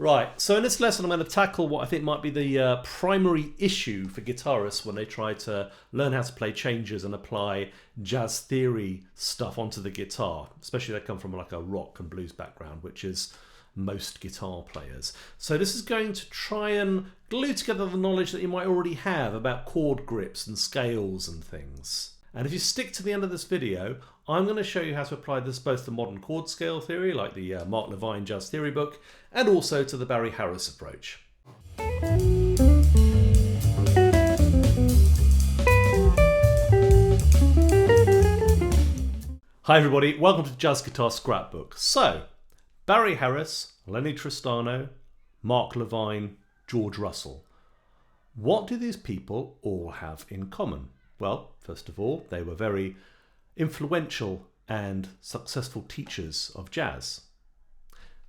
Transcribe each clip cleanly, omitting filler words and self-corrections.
Right, so in this lesson I'm going to tackle what I think might be the primary issue for guitarists when they try to learn how to play changes and apply jazz theory stuff onto the guitar, especially if they come from like a rock and blues background, which is most guitar players. So this is going to try and glue together the knowledge that you might already have about chord grips and scales and things. And if you stick to the end of this video, I'm going to show you how to apply this both to modern chord scale theory, like the Mark Levine Jazz Theory book, and also to the Barry Harris approach. Hi everybody, welcome to the Jazz Guitar Scrapbook. So, Barry Harris, Lenny Tristano, Mark Levine, George Russell. What do these people all have in common? Well, first of all, they were very influential and successful teachers of jazz.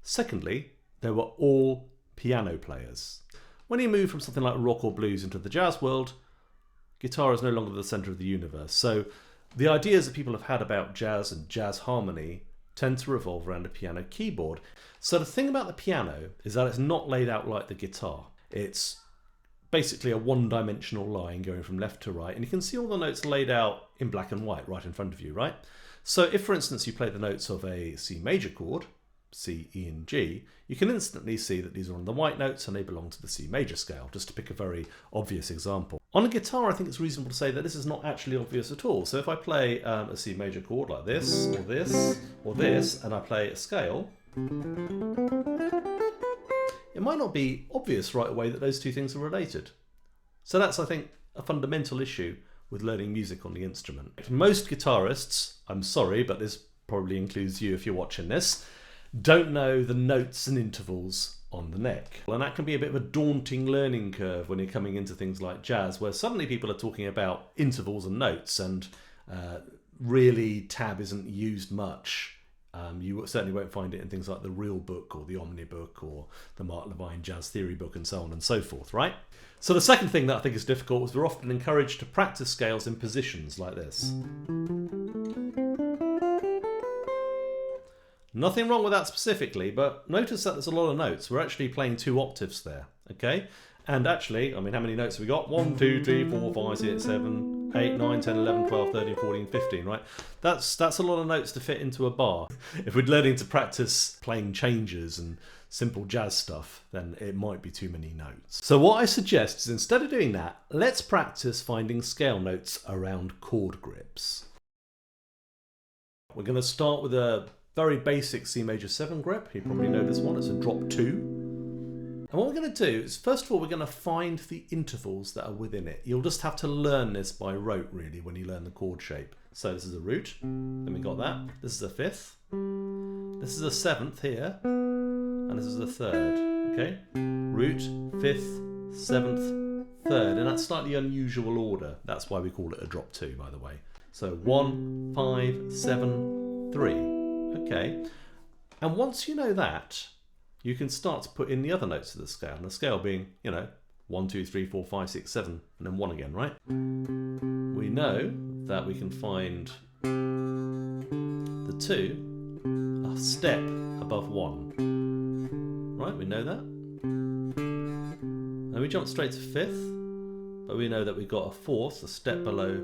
Secondly, they were all piano players. When you move from something like rock or blues into the jazz world, guitar is no longer the center of the universe. So the ideas that people have had about jazz and jazz harmony tend to revolve around a piano keyboard. So the thing about the piano is that it's not laid out like the guitar. It's basically a one-dimensional line going from left to right, and you can see all the notes laid out in black and white right in front of you, right? So if, for instance, you play the notes of a C major chord, C, E and G, you can instantly see that these are on the white notes and they belong to the C major scale, just to pick a very obvious example. On a guitar, I think it's reasonable to say that this is not actually obvious at all. So if I play a C major chord like this, or this, or this, and I play a scale, it might not be obvious right away that those two things are related. So that's, I think, a fundamental issue with learning music on the instrument. Most guitarists, I'm sorry, but this probably includes you if you're watching this, don't know the notes and intervals on the neck. And that can be a bit of a daunting learning curve when you're coming into things like jazz, where suddenly people are talking about intervals and notes, and really tab isn't used much. You certainly won't find it in things like the Real Book or the Omni Book or the Mark Levine Jazz Theory book and so on and so forth, right? So the second thing that I think is difficult is we're often encouraged to practice scales in positions like this. Nothing wrong with that specifically, but notice that there's a lot of notes. We're actually playing 2 octaves there, okay? And actually, I mean, how many notes have we got? 1, 2, 3, 4, 5, 6, 7, 8, 9, 10, 11, 12, 13, 14, 15, right? That's a lot of notes to fit into a bar. If we're learning to practice playing changes and simple jazz stuff, then it might be too many notes. So what I suggest is, instead of doing that, let's practice finding scale notes around chord grips. We're going to start with a very basic C major 7 grip. You probably know this one, it's a drop 2. And what we're going to do is, first of all, we're going to find the intervals that are within it. You'll just have to learn this by rote, really, when you learn the chord shape. So this is a root, then we got that. This is a 5th. This is a 7th here, and this is a 3rd, okay? Root, 5th, 7th, 3rd, and that's slightly unusual order. That's why we call it a drop 2, by the way. So 1, 5, 7, 3, okay? And once you know that, you can start to put in the other notes of the scale, and the scale being, 1, 2, 3, 4, 5, 6, 7, and then 1 again, right? We know that we can find the 2 a step above 1, right? We know that. And we jump straight to 5th, but we know that we've got a 4th, a step below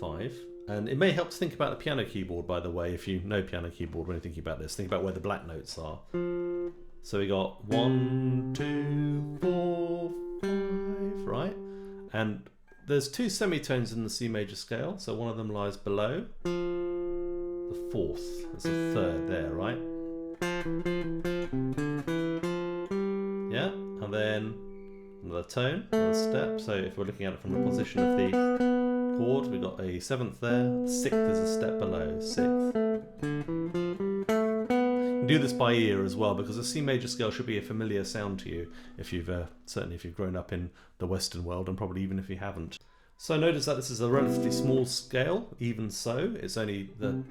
5. And it may help to think about the piano keyboard, by the way, if you know piano keyboard when you're thinking about this. Think about where the black notes are. So we got 1, 2, 4, 5, right? And there's 2 semitones in the C major scale, so one of them lies below the 4th. There's a 3rd there, right? Yeah, and then another tone, another step. So if we're looking at it from the position of the chord, we've got a 7th there, 6th is a step below, 6th. You can do this by ear as well, because the C major scale should be a familiar sound to you if you've certainly if you've grown up in the Western world, and probably even if you haven't. So notice that this is a relatively small scale. Even so, it's only the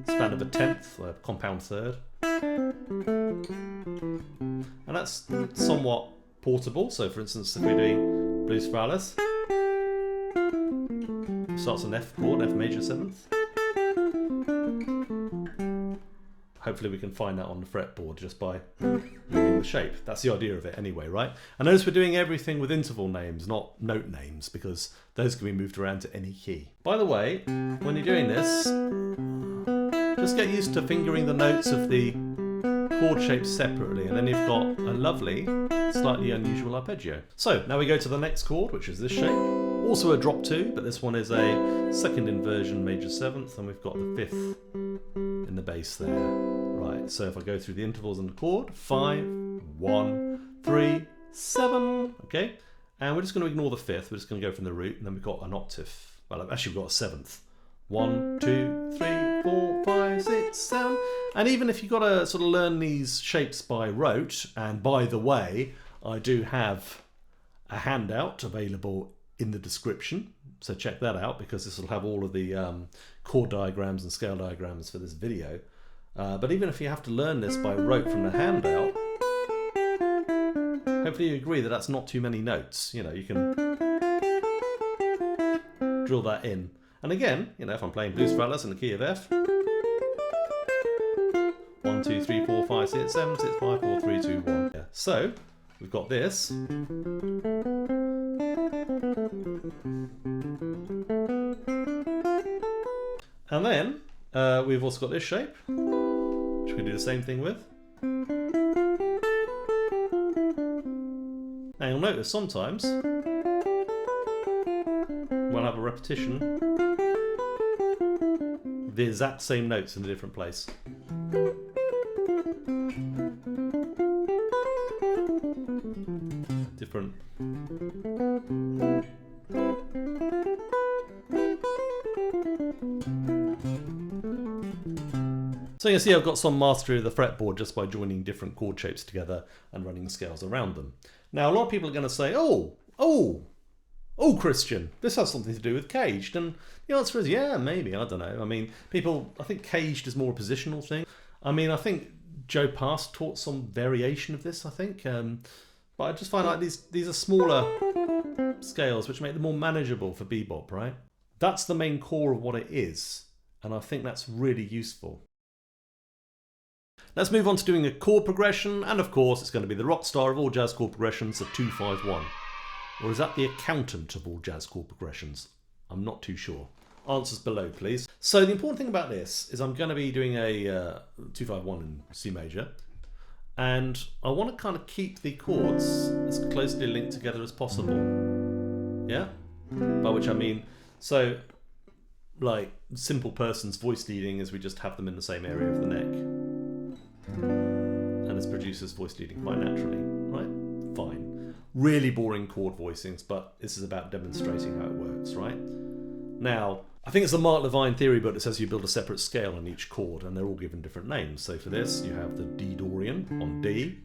span of a 10th, a compound 3rd, and that's somewhat portable. So for instance, if we're doing blues for Alice, starts on F chord, F major 7th. hopefully we can find that on the fretboard just by reading the shape. That's the idea of it anyway, right? And notice we're doing everything with interval names, not note names, because those can be moved around to any key. By the way, when you're doing this, just get used to fingering the notes of the chord shapes separately, and then you've got a lovely, slightly unusual arpeggio. So now we go to the next chord, which is this shape. Also a drop 2, but this one is a second inversion major 7th, and we've got the 5th in the bass there. Right, so if I go through the intervals in the chord, 5, 1, 3, 7, okay? And we're just going to ignore the 5th, we're just going to go from the root, and then we've got an octave. Well, actually we've got a 7th. 1, 2, 3, 4, 5, 6, 7. And even if you've got to sort of learn these shapes by rote, and by the way, I do have a handout available in the description, so check that out, because this will have all of the chord diagrams and scale diagrams for this video. But even if you have to learn this by rote from the handout, hopefully you agree that that's not too many notes. You know, you can drill that in. And again, you know, if I'm playing blues fretless in the key of F, 1, 2, 3, 4, 5, 6, 7, 6, 5, 4, 3, 2, 1. Yeah. So we've got this. And then we've also got this shape, which we can do the same thing with. And you'll notice sometimes we'll have a repetition of the exact same notes in a different place. Different. So you can see I've got some mastery of the fretboard just by joining different chord shapes together and running scales around them. Now a lot of people are going to say, oh Christian, this has something to do with caged, and the answer is yeah, maybe, I don't know. I mean, I think caged is more a positional thing. I mean, I think Joe Pass taught some variation of this, I think, but I just find like these are smaller scales which make them more manageable for bebop, right? That's the main core of what it is, and I think that's really useful. Let's move on to doing a chord progression, and of course it's going to be the rock star of all jazz chord progressions, the 2-5-1. Or is that the accountant of all jazz chord progressions? I'm not too sure. Answers below, please. So the important thing about this is I'm going to be doing a 2-5-1 in C major, and I want to kind of keep the chords as closely linked together as possible. Yeah? By which I mean, so like simple person's voice leading is we just have them in the same area of the neck. And this produces voice leading quite naturally, right? Fine. Really boring chord voicings, but this is about demonstrating how it works, right? Now, I think it's the Mark Levine theory book that says you build a separate scale on each chord, and they're all given different names. So for this, you have the D Dorian on D,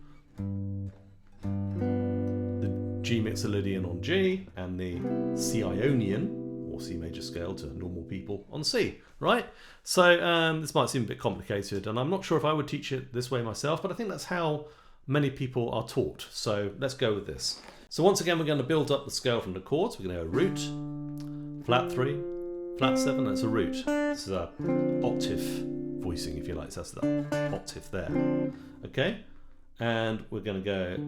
the G Mixolydian on G, and the C Ionian, or C major scale to normal people, on C, right? So this might seem a bit complicated, and I'm not sure if I would teach it this way myself, but I think that's how many people are taught. So let's go with this. So once again, we're going to build up the scale from the chords. We're going to go root, flat 3, flat 7, that's a root. This is a octave voicing, if you like, so that's the octave there. Okay, and we're going to go,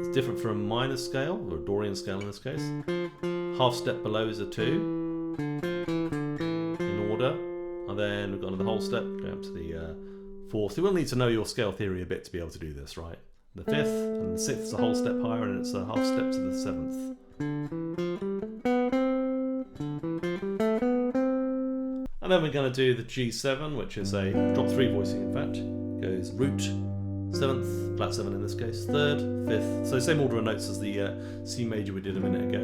it's different from a minor scale, or a Dorian scale in this case. Half step below is a 2, in order, and then we've got another whole step, going up to the 4th. You will need to know your scale theory a bit to be able to do this, right? The 5th, and the 6th is a whole step higher, and it's a half step to the 7th. And then we're going to do the G7, which is a drop 3 voicing, in fact. Goes root, 7th, flat 7 in this case, 3rd, 5th. So same order of notes as the C major we did a minute ago,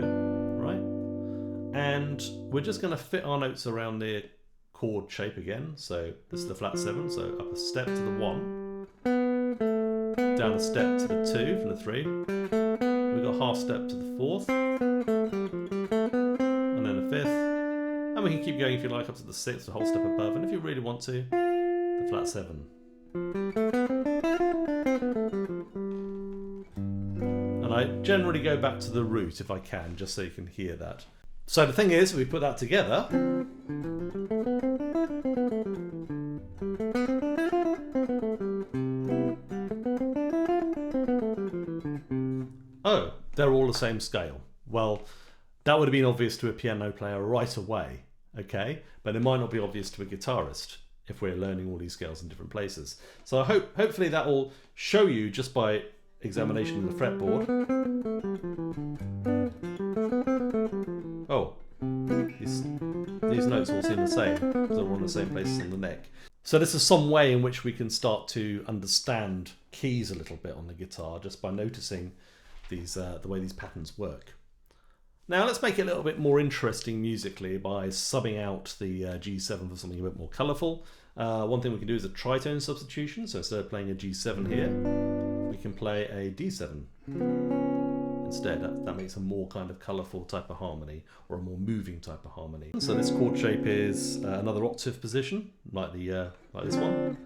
right? And we're just going to fit our notes around the chord shape again. So this is the flat 7, so up a step to the 1, down a step to the 2 from the 3. We've got half step to the 4th, and then the 5th. And we can keep going if you like up to the 6th, a whole step above, and if you really want to, the flat 7. And I generally go back to the root if I can, just so you can hear that. So the thing is, if we put that together, they're all the same scale. Well, that would have been obvious to a piano player right away, okay? But it might not be obvious to a guitarist if we're learning all these scales in different places. So hopefully that will show you just by examination of the fretboard. Oh, these notes all seem the same because they're all in the same places on the neck. So this is some way in which we can start to understand keys a little bit on the guitar just by noticing these the way these patterns work. Now let's make it a little bit more interesting musically by subbing out the G7 for something a bit more colourful. One thing we can do is a tritone substitution. So instead of playing a G7 here, we can play a D7 instead. That makes a more kind of colourful type of harmony, or a more moving type of harmony. So this chord shape is another octave position, like this one.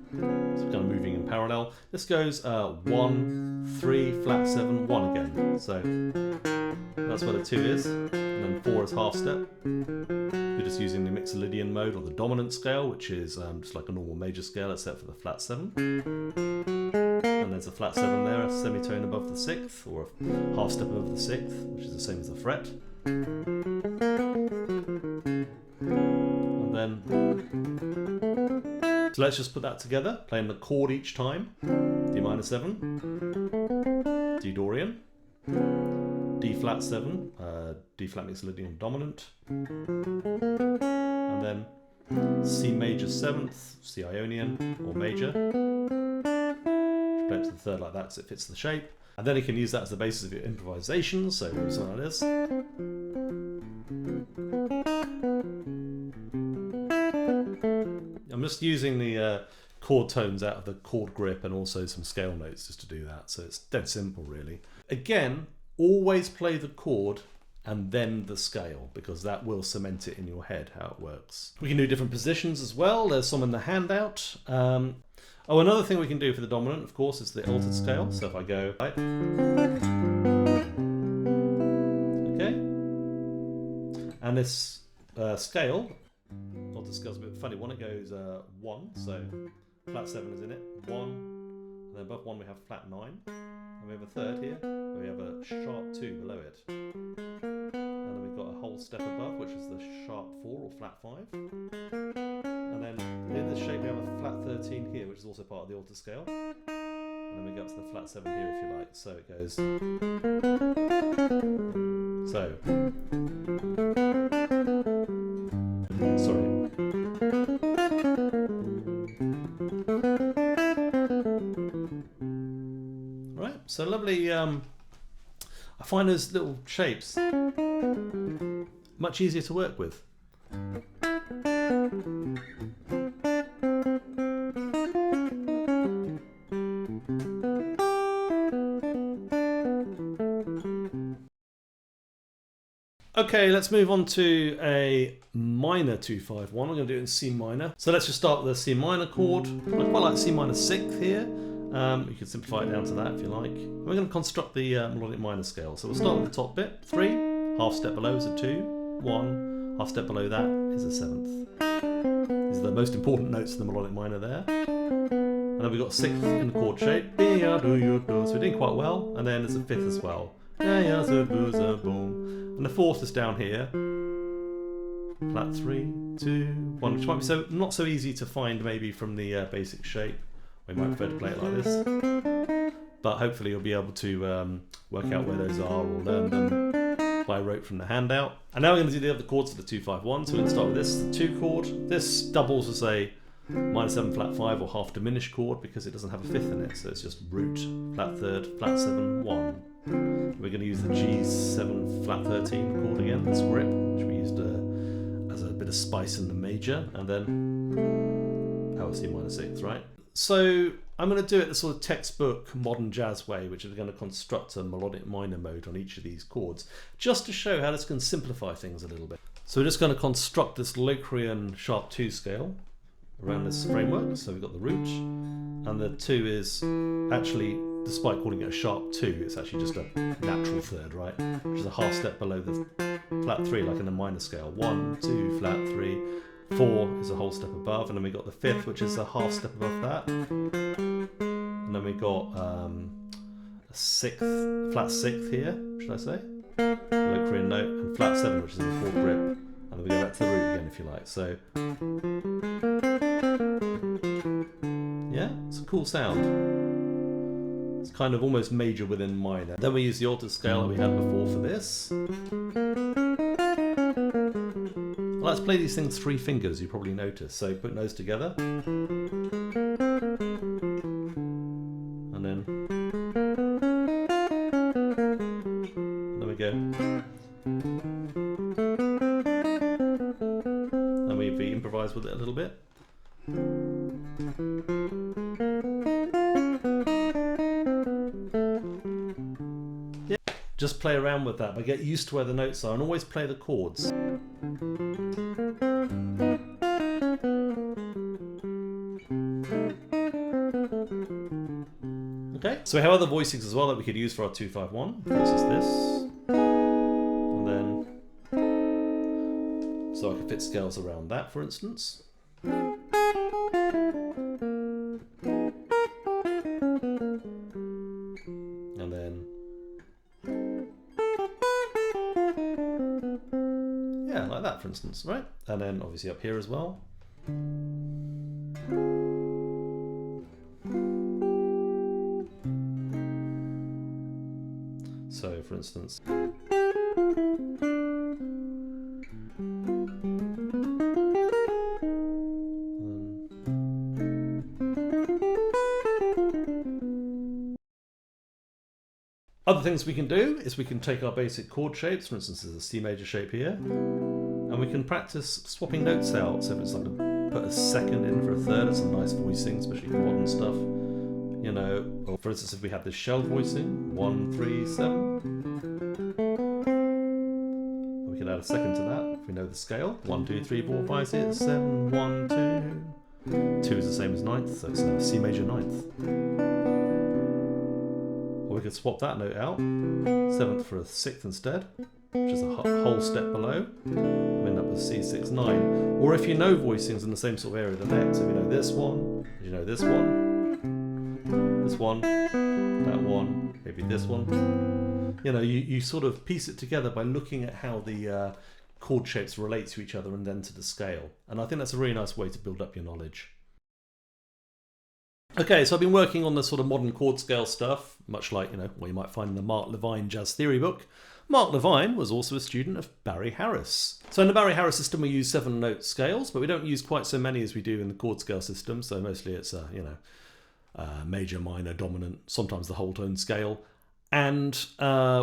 So kind of moving in parallel. This goes 1, 3, flat 7, 1 again. So that's where the 2 is, and then 4 is half step. You're just using the Mixolydian mode or the dominant scale, which is just like a normal major scale except for the flat 7. And there's a flat 7 there, a semitone above the 6th, or a half step above the 6th, which is the same as the fret. And then, so let's just put that together, playing the chord each time. D minor 7, D Dorian, D flat 7, D flat Mixolydian dominant, and then C major 7th, C Ionian or major. Play it to the 3rd like that because it fits the shape. And then you can use that as the basis of your improvisation, so something like this. I'm just using the chord tones out of the chord grip and also some scale notes just to do that, so it's dead simple really. Again, always play the chord and then the scale, because that will cement it in your head how it works. We can do different positions as well. There's some in the handout. Oh, another thing we can do for the dominant, of course, is the altered scale. So if I go, right, okay, and this scale, altered scale's a bit funny one. It goes 1, so flat 7 is in it, 1, and then above 1 we have flat 9, and we have a 3rd here, where we have a sharp 2 below it, and then we've got a whole step above, which is the sharp 4 or flat 5. And then in this shape we have a flat 13 here, which is also part of the altered scale. And then we go up to the flat 7 here if you like. So it goes. So. Sorry. Right, so lovely. I find those little shapes much easier to work with. Okay, let's move on to a minor 2-5-1. I'm going to do it in C minor. So let's just start with a C minor chord. I quite like C minor 6th here. You can simplify it down to that if you like. We're going to construct the melodic minor scale. So we'll start with the top bit. 3, half step below is a 2, 1, half step below that is a 7th. These are the most important notes in the melodic minor there. And then we've got 6th in the chord shape. So we're doing quite well. And then there's a 5th as well. And the 4th is down here. Flat 3, 2, 1, which might be not so easy to find maybe from the basic shape. We might prefer to play it like this. But hopefully you'll be able to work out where those are or learn them by rote from the handout. And now we're going to do the other chords of the 2-5-1. So we're going to start with this, the 2 chord. This doubles as a minor 7 flat 5 or half diminished chord because it doesn't have a 5th in it. So it's just root, flat 3rd, flat 7, 1. We're going to use the G7 flat 13 chord again, this grip, which we used as a bit of spice in the major, and then C minor 6th, right? So I'm going to do it the sort of textbook modern jazz way, which is going to construct a melodic minor mode on each of these chords, just to show how this can simplify things a little bit. So we're just going to construct this Locrian sharp 2 scale around this framework. So we've got the root, and the 2 is actually, despite calling it a sharp 2, it's actually just a natural 3rd, right? Which is a half step below the flat 3, like in a minor scale. 1, 2, flat 3, 4 is a whole step above, and then we got the 5th, which is a half step above that. And then we got a 6th, flat 6th here, which should I say? Low Korean note, and flat 7, which is in the 4th grip. And then we go back to the root again, if you like. So, yeah, it's a cool sound. It's kind of almost major within minor. Then we use the altered scale that we had before for this. I like to play these things 3 fingers, you probably noticed. So put those together. And then there we go. And we improvise with it a little bit. Yeah, just play around with that, but get used to where the notes are and always play the chords. Okay, so we have other voicings as well that we could use for our 251. This is this. And then, so I can fit scales around that, for instance. And then, yeah, like that, for instance, right? And then obviously up here as well. So, for instance, other things we can do is we can take our basic chord shapes, for instance there's a C major shape here, and we can practice swapping notes out. So if it's like to put a second in for a third, it's a nice voicing, especially for modern stuff. You know, or for instance if we have this shell voicing, 1, 3, 7, we can add a second to that if we know the scale. 1, 2, 3, 4, 5, 6, 7, 1, 2. 2 is the same as ninth, so it's a C major ninth. Or we could swap that note out, 7th for a 6th instead, which is a whole step below. We end up with C6, 9. Or if you know voicings in the same sort of area, the next. So if you know this one, you know this one, that one, maybe this one. You know, you sort of piece it together by looking at how the chord shapes relate to each other and then to the scale. And I think that's a really nice way to build up your knowledge. Okay, so I've been working on the sort of modern chord scale stuff, much like, you know, what you might find in the Mark Levine Jazz Theory book. Mark Levine was also a student of Barry Harris. So in the Barry Harris system we use 7-note scales, but we don't use quite so many as we do in the chord scale system, so mostly it's, you know, major, minor, dominant, sometimes the whole tone scale. And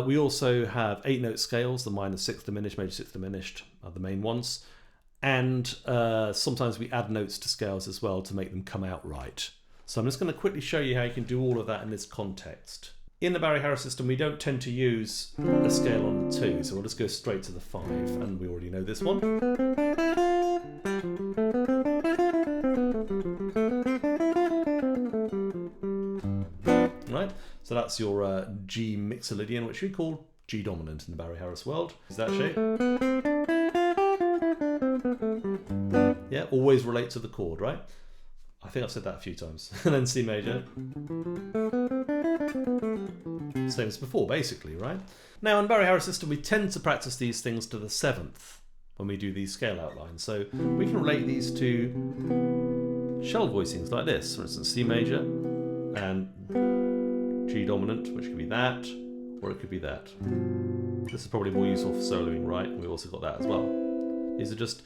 we also have 8-note scales, the minor 6th diminished, major 6th diminished are the main ones. And sometimes we add notes to scales as well to make them come out right. So I'm just going to quickly show you how you can do all of that in this context. In the Barry Harris system, we don't tend to use a scale on the 2, so we'll just go straight to the 5, and we already know this one. Right, so that's your G mixolydian, which we call G dominant in the Barry Harris world. Is that shape? Yeah, always relate to the chord, right? I think I've said that a few times. And then C major. Same as before, basically, right? Now, in Barry Harris system, we tend to practice these things to the 7th when we do these scale outlines. So we can relate these to shell voicings like this. For instance, C major and G dominant, which could be that, or it could be that. This is probably more useful for soloing, right? We've also got that as well. These are just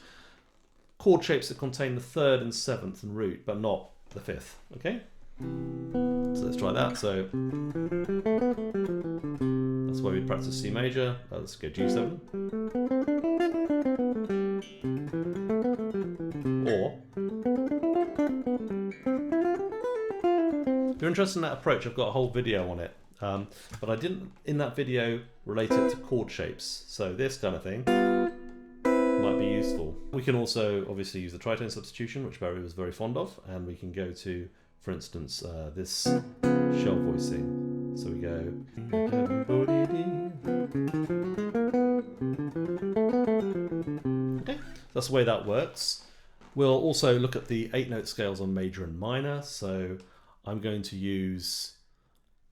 chord shapes that contain the 3rd and 7th and root, but not the 5th, okay? So let's try that. So that's why we practice C major. Let's go G7. Or, if you're interested in that approach, I've got a whole video on it. But I didn't, in that video, relate it to chord shapes. So this kind of thing might be useful. We can also obviously use the tritone substitution, which Barry was very fond of, and we can go to, for instance, this shell voicing. So we go. Okay, that's the way that works. We'll also look at the 8-note scales on major and minor. So I'm going to use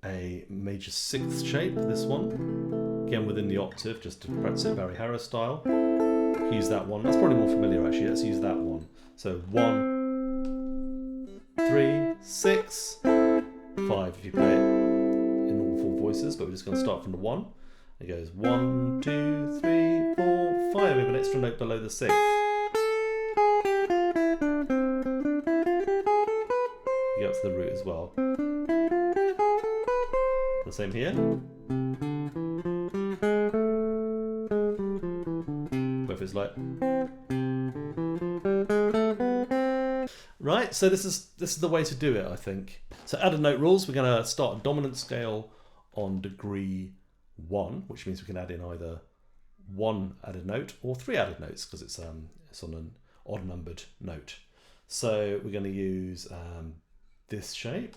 a major 6th shape, this one. again within the octave, just to practice it Barry Harris style. Use that one. That's probably more familiar actually. Let's use that one. So 1, 3, 6, 5 if you play it in all 4 voices, but we're just going to start from the 1. It goes 1, 2, 3, 4, 5. We have an extra note below the 6th. You go up to the root as well. The same here. If it's like, right, so this is the way to do it, I think. So added note rules, we're going to start a dominant scale on degree 1, which means we can add in either 1 added note or 3 added notes, because it's on an odd numbered note. So we're going to use this shape.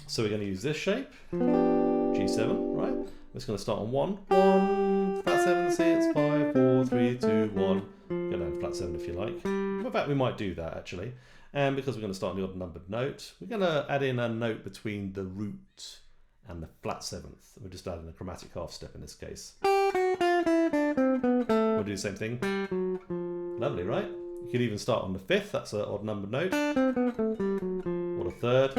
So we're going to use this shape, G7, right? We're just going to start on 1, 1, flat 7, C, it's 5, 4, 3, 2, 1. Go down to flat 7 if you like. In fact, we might do that actually. And because we're going to start on the odd numbered note, we're going to add in a note between the root and the flat 7th. We're just adding a chromatic half step in this case. We'll do the same thing. Lovely, right? You could even start on the 5th, that's an odd numbered note. Or the 3rd.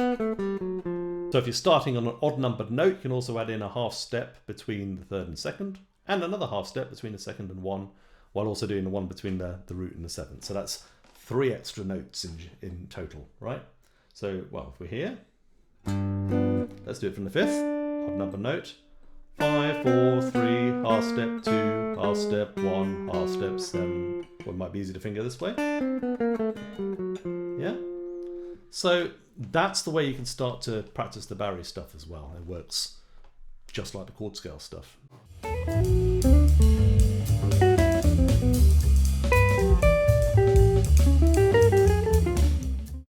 So if you're starting on an odd numbered note, you can also add in a half step between the 3rd and 2nd, and another half step between the 2nd and 1, while also doing the one between the root and the 7th. So that's 3 extra notes in total, right? So, well, if we're here, let's do it from the 5th, odd numbered note. 5, 4, 3, half step, 2, half step, 1, half step, 7. Well, it might be easy to finger this way. Yeah? So that's the way you can start to practice the Barry stuff as well. It works just like the chord scale stuff.